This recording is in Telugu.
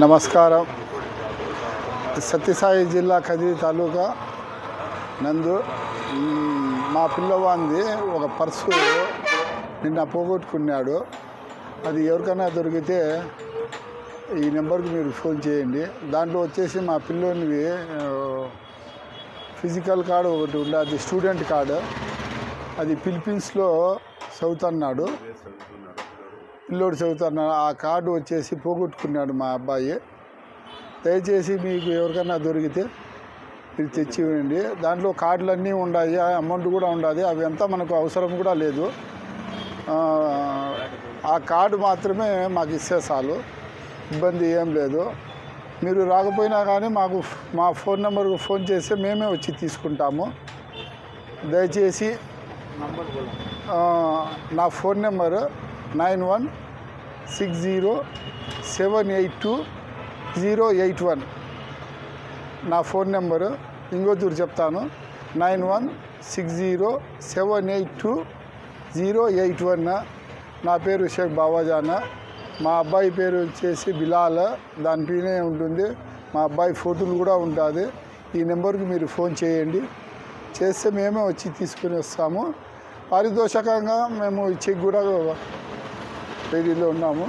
నమస్కారం. సత్యసాయి జిల్లా కదిరి తాలూకా నందు మా పిల్లవాంది ఒక పర్సు నిన్న పోగొట్టుకున్నాడు. అది ఎవరికైనా దొరికితే ఈ నెంబర్కి మీరు ఫోన్ చేయండి. దాంట్లో వచ్చేసి మా పిల్లోనివి ఫిజికల్ కార్డు ఒకటి ఉంది, అది స్టూడెంట్ కార్డు. అది ఫిలిప్పీన్స్లో చదువుతున్నాడు, పిల్లోడు చదువుతున్నాడు. ఆ కార్డు వచ్చేసి పోగొట్టుకున్నాడు మా అబ్బాయి. దయచేసి మీకు ఎవరికైనా దొరికితే మీరు తెచ్చి ఇవ్వండి. దాంట్లో కార్డులన్నీ ఉన్నాయి, అమౌంట్ కూడా ఉండాలి. అవి ఎంత మనకు అవసరం కూడా లేదు. ఆ కార్డు మాత్రమే మాకు ఇస్తే చాలు, ఇబ్బంది ఏం లేదు. మీరు రాకపోయినా కానీ మాకు మా ఫోన్ నెంబర్కు ఫోన్ చేస్తే మేమే వచ్చి తీసుకుంటాము. దయచేసి నా ఫోన్ నెంబరు 9160782081. నా ఫోన్ నెంబరు ఇంకోతూరు చెప్తాను, 9160782081. నా పేరు షేక్ బావాజానా. మా అబ్బాయి పేరు వచ్చేసి బిలాల్, దానిపైనే ఉంటుంది. మా అబ్బాయి ఫోటోలు కూడా ఉంటుంది. ఈ నెంబర్కి మీరు ఫోన్ చేయండి, చేస్తే మేమే వచ్చి తీసుకుని వస్తాము. పారితోషికంగా మేము చెక్ కూడా రెడీలో ఉన్నాము.